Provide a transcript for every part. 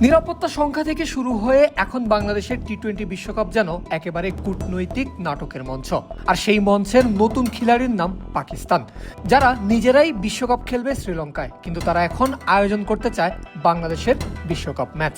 নিরাপত্তা সংখ্যা থেকে শুরু হয়ে এখন বাংলাদেশের টি-20 বিশ্বকাপ যেন একেবারে কূটনৈতিক নাটকের মঞ্চ। আর সেই মঞ্চের নতুন খিলাড়ির নাম পাকিস্তান, যারা নিজেরাই বিশ্বকাপ খেলবে শ্রীলঙ্কায়, কিন্তু তারা এখন আয়োজন করতে চায় বাংলাদেশের বিশ্বকাপ ম্যাচ।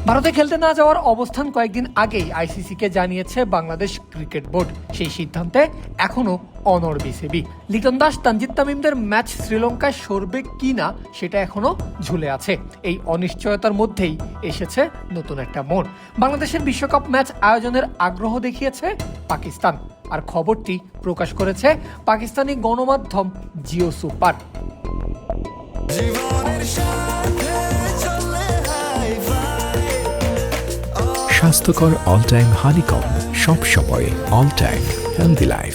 ভারতে খেলতে না যাওয়ার অবস্থান কয়েকদিন আগেই আইসিসিকে জানিয়েছে বাংলাদেশ ক্রিকেট বোর্ড। সেই সিদ্ধান্তে এখনো অনড় বিসিবি। লিটন দাস, তানজিদ তামিমদের ম্যাচ শ্রীলঙ্কায় সরবে কিনা সেটা এখনো ঝুলে আছে। এই অনিশ্চয়তার মধ্যেই এসেছে নতুন একটা মোড়। বাংলাদেশের বিশ্বকাপ ম্যাচ আয়োজনের আগ্রহ দেখিয়েছে পাকিস্তান, আর খবরটি প্রকাশ করেছে পাকিস্তানি গণমাধ্যম জিও সুপার। স্বাস্থ্যকর অল টাইম হানিকম, সব সময় অল টাইম হেলদি লাইফ।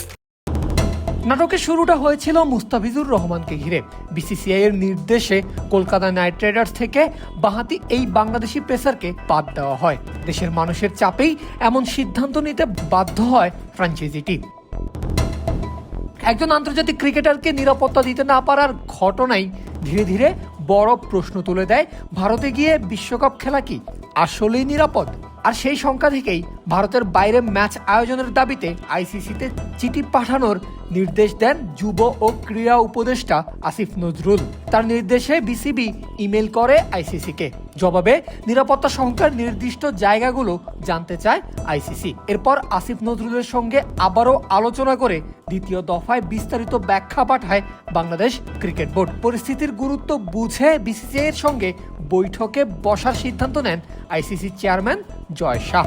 নাটকের শুরুটা হয়েছিল মুস্তাফিজুর রহমানকে ঘিরে। বিসিসিআই এর নির্দেশে কলকাতা নাইট রাইডার্স থেকে বাঁহাতি এই বাংলাদেশি পেসারকে বাদ দেওয়া হয়। দেশের মানুষের চাপেই এমন সিদ্ধান্ত নিতে বাধ্য হয় ফ্র্যাঞ্চাইজিটি। একজন আন্তর্জাতিক ক্রিকেটারকে নিরাপত্তা দিতে না পারার ঘটনাই ধীরে ধীরে বড় প্রশ্ন তুলে দেয়, ভারতে গিয়ে বিশ্বকাপ খেলা কি আসলেই নিরাপদ? আর সেই সংখ্যা থেকেই ভারতের বাইরে ম্যাচ আয়োজনের দাবিতে আইসিসিতে চিঠি পাঠানোর নির্দেশ দেন যুব ও ক্রীড়া উপদেষ্টা আসিফ নজরুল। তার নির্দেশে বিসিবি ইমেল করে আইসিসিকে। জবাবে নিরাপত্তা সংখ্যার নির্দিষ্ট জায়গাগুলো জানতে চায় আইসিসি। এরপর আসিফ নজরুলের সঙ্গে আবারও আলোচনা করে দ্বিতীয় দফায় বিস্তারিত ব্যাখ্যা পাঠায় বাংলাদেশ ক্রিকেট বোর্ড। পরিস্থিতির গুরুত্ব বুঝে বিসিসিআই এর সঙ্গে বৈঠকে বসার সিদ্ধান্ত নেন আইসিসি চেয়ারম্যান জয় শাহ।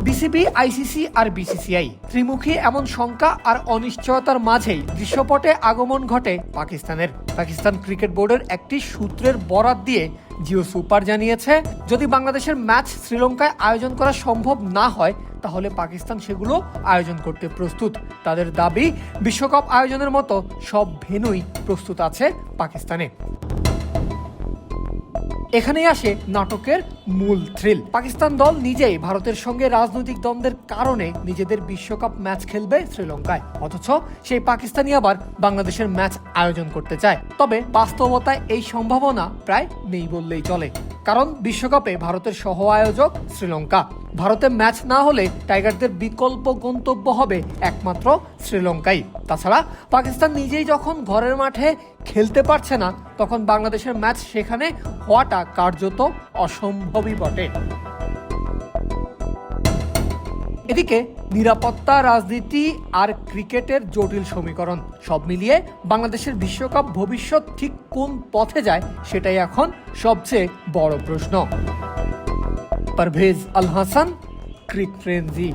বিসিবি, আইসিসি আর বিসিসিআই ত্রিমুখী এমন শঙ্কা আর অনিশ্চয়তার মাঝেই দৃশ্যপটে আগমন ঘটে পাকিস্তানের। পাকিস্তান ক্রিকেট বোর্ডের একটি সূত্রের বরাত দিয়ে জিও সুপার জানিয়েছে, যদি বাংলাদেশের ম্যাচ শ্রীলঙ্কায় আয়োজন করা সম্ভব না হয় তাহলে পাকিস্তান সেগুলো আয়োজন করতে প্রস্তুত। তাদের দাবি, বিশ্বকাপ আয়োজনের মতো সব ভেন্যুই প্রস্তুত আছে পাকিস্তানে। এখানেই আসে নাটকের মূল থ্রিল। পাকিস্তান দল নিজেই ভারতের সঙ্গে রাজনৈতিক দ্বন্দ্বের কারণে নিজেদের বিশ্বকাপ ম্যাচ খেলবে শ্রীলঙ্কায়, অথচ সেই পাকিস্তানি আবার বাংলাদেশের ম্যাচ আয়োজন করতে চায়। তবে বাস্তবতায় এই সম্ভাবনা প্রায় নেই বললেই চলে, কারণ বিশ্বকাপে ভারতের সহ আয়োজক শ্রীলঙ্কা। ভারতে ম্যাচ না হলে টাইগারদের বিকল্প গন্তব্য হবে একমাত্র শ্রীলঙ্কাই। তাছাড়া পাকিস্তান নিজেই যখন ঘরের মাঠে খেলতে পারছে না, তখন বাংলাদেশের ম্যাচ সেখানে হওয়াটা কার্যত অসম্ভবই বটে। এদিকে নিরাপত্তা, রাজনীতি আর ক্রিকেটের জটিল সমীকরণ সব মিলিয়ে বাংলাদেশের বিশ্বকাপ ভবিষ্যৎ ঠিক কোন পথে যায় সেটাই এখন সবচেয়ে বড় প্রশ্ন। পারভেজ আল হাসান, ক্রিক ফ্রেন্জি।